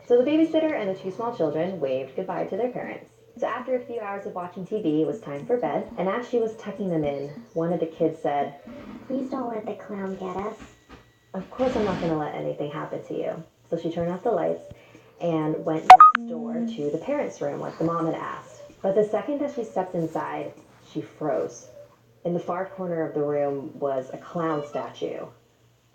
So the babysitter and the two small children waved goodbye to their parents. So after a few hours of watching TV, it was time for bed, and as she was tucking them in, one of the kids said, "Please don't let the clown get us." "Of course I'm not going to let anything happen to you." So she turned off the lights and went next door to the parents' room like the mom had asked. But the second that she stepped inside, she froze. In the far corner of the room was a clown statue.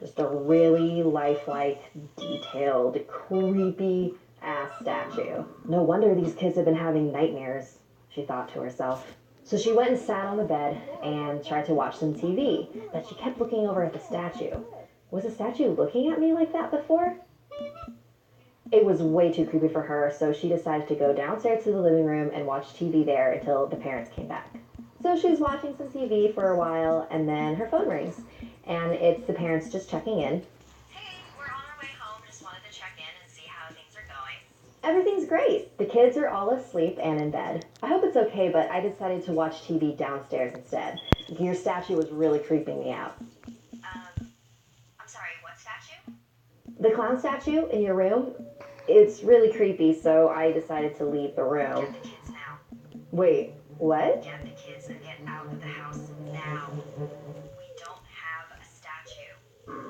Just a really lifelike, detailed, creepy ass statue. No wonder these kids have been having nightmares, she thought to herself. So she went and sat on the bed and tried to watch some TV, but she kept looking over at the statue. Was the statue looking at me like that before? It was way too creepy for her, so she decided to go downstairs to the living room and watch TV there until the parents came back. So she's watching some TV for a while, and then her phone rings, and it's the parents just checking in. "Hey, we're on our way home. Just wanted to check in and see how things are going." Everything's great. The kids are all asleep and in bed. I hope it's okay, but I decided to watch TV downstairs instead. Your statue was really creeping me out. I'm sorry, what statue? The clown statue in your room? It's really creepy, so I decided to leave the room. Get the kids now. Wait, what? Get the kids and get out of the house now. We don't have a statue.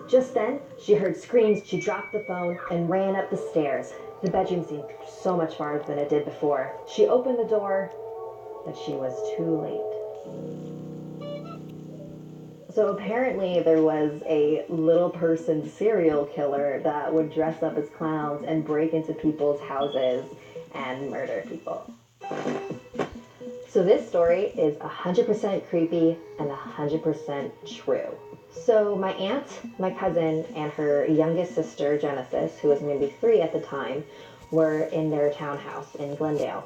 Just then, she heard screams, she dropped the phone, and ran up the stairs. The bedroom seemed so much farther than it did before. She opened the door, but she was too late. So apparently there was a little person serial killer that would dress up as clowns and break into people's houses and murder people. So this story is 100% creepy and 100% true. So my aunt, my cousin, and her youngest sister, Genesis, who was maybe 3 at the time, were in their townhouse in Glendale.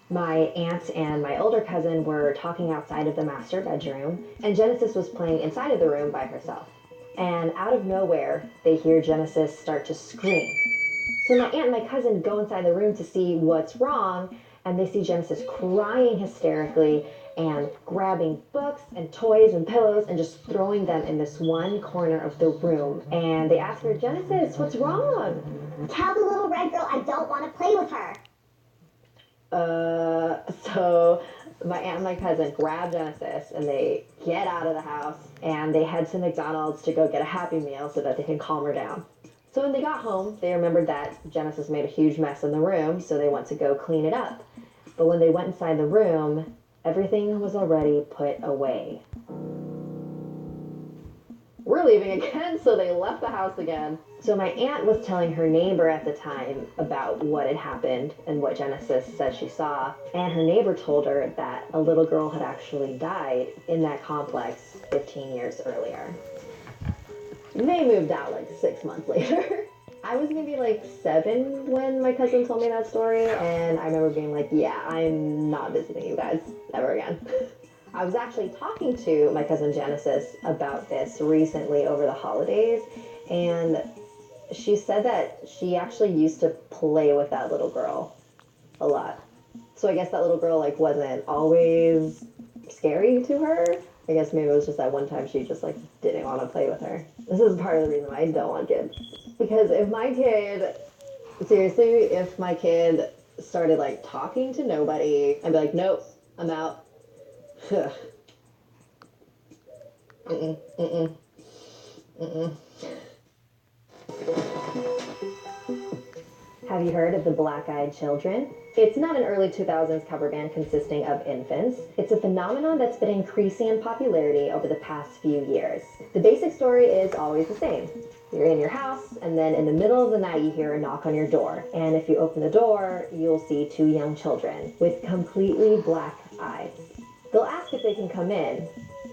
My aunt and my older cousin were talking outside of the master bedroom, and Genesis was playing inside of the room by herself. And out of nowhere, they hear Genesis start to scream. So my aunt and my cousin go inside the room to see what's wrong, and they see Genesis crying hysterically and grabbing books and toys and pillows and just throwing them in this one corner of the room. And they ask her, "Genesis, what's wrong?" "Tell the little red girl I don't want to play with her." So my aunt and my cousin grab Genesis and they get out of the house and they head to McDonald's to go get a Happy Meal so that they can calm her down. So when they got home, they remembered that Genesis made a huge mess in the room, so they went to go clean it up. But when they went inside the room, everything was already put away. We're leaving again, so they left the house again. So my aunt was telling her neighbor at the time about what had happened and what Genesis said she saw, and her neighbor told her that a little girl had actually died in that complex 15 years earlier. They moved out like 6 months later. I was maybe like 7 when my cousin told me that story, and I remember being like, yeah, I'm not visiting you guys ever again. I was actually talking to my cousin Genesis about this recently over the holidays, and she said that she actually used to play with that little girl a lot. So I guess that little girl like wasn't always scary to her. I guess maybe it was just that one time she just like didn't want to play with her. This is part of the reason why I don't want kids. Because if my kid started like talking to nobody, I'd be like, nope, I'm out. Mm-mm, mm-mm, mm-mm. Have you heard of the Black-Eyed Children? It's not an early 2000s cover band consisting of infants. It's a phenomenon that's been increasing in popularity over the past few years. The basic story is always the same. You're in your house, and then in the middle of the night you hear a knock on your door. And if you open the door, you'll see 2 young children with completely black eyes. They'll ask if they can come in.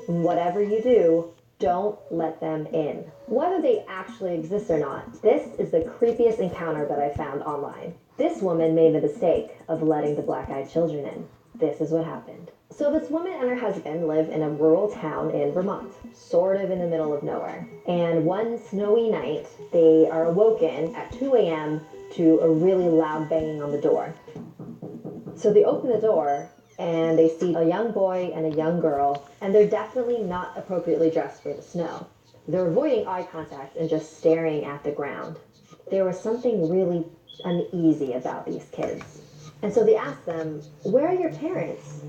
Whatever you do, don't let them in. Whether they actually exist or not, this is the creepiest encounter that I found online. This woman made the mistake of letting the Black-Eyed Children in. This is what happened. So this woman and her husband live in a rural town in Vermont, sort of in the middle of nowhere. And one snowy night, they are awoken at 2 a.m. to a really loud banging on the door. So they open the door, and they see a young boy and a young girl, and they're definitely not appropriately dressed for the snow. They're avoiding eye contact and just staring at the ground. There was something really uneasy about these kids. And so they asked them, "Where are your parents?"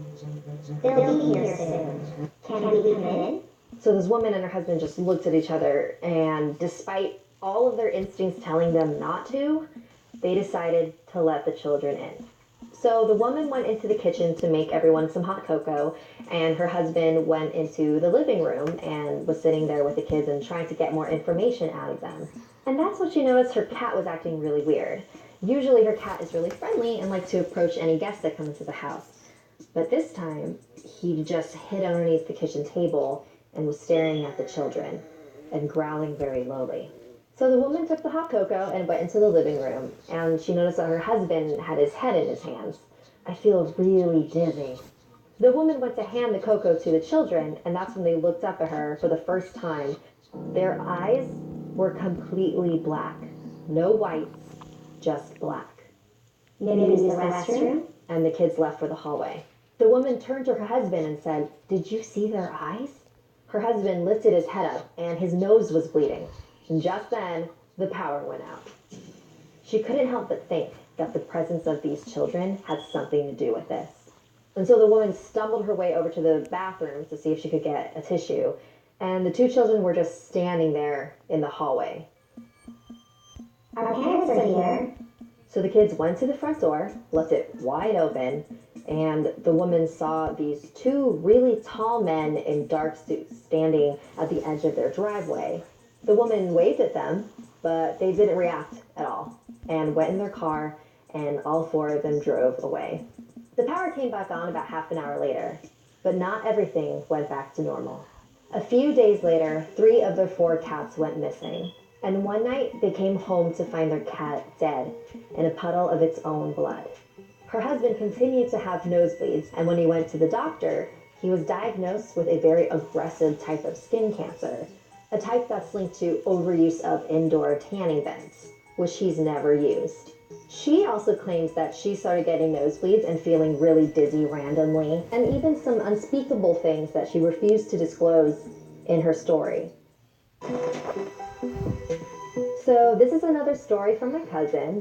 They'll be here soon. Can we come in? So this woman and her husband just looked at each other, and despite all of their instincts telling them not to, they decided to let the children in. So the woman went into the kitchen to make everyone some hot cocoa, and her husband went into the living room and was sitting there with the kids and trying to get more information out of them. And that's when she noticed her cat was acting really weird. Usually her cat is really friendly and likes to approach any guests that come into the house. But this time, he just hid underneath the kitchen table and was staring at the children and growling very lowly. So the woman took the hot cocoa and went into the living room, and she noticed that her husband had his head in his hands. "I feel really dizzy." The woman went to hand the cocoa to the children, and that's when they looked up at her for the first time. Their eyes were completely black. No whites, just black. Maybe use the restroom? And the kids left for the hallway. The woman turned to her husband and said, "Did you see their eyes?" Her husband lifted his head up, and his nose was bleeding. And just then, the power went out. She couldn't help but think that the presence of these children had something to do with this. And so the woman stumbled her way over to the bathroom to see if she could get a tissue, and the two children were just standing there in the hallway. Our parents are here. So the kids went to the front door, left it wide open, and the woman saw these two really tall men in dark suits standing at the edge of their driveway. The woman waved at them, but they didn't react at all and went in their car, and all four of them drove away. The power came back on about half an hour later, but not everything went back to normal. A few days later, 3 of their 4 cats went missing, and one night they came home to find their cat dead in a puddle of its own blood. Her husband continued to have nosebleeds, and when he went to the doctor, he was diagnosed with a very aggressive type of skin cancer, a type that's linked to overuse of indoor tanning beds, which he's never used. She also claims that she started getting nosebleeds and feeling really dizzy randomly, and even some unspeakable things that she refused to disclose in her story. So this is another story from my cousin.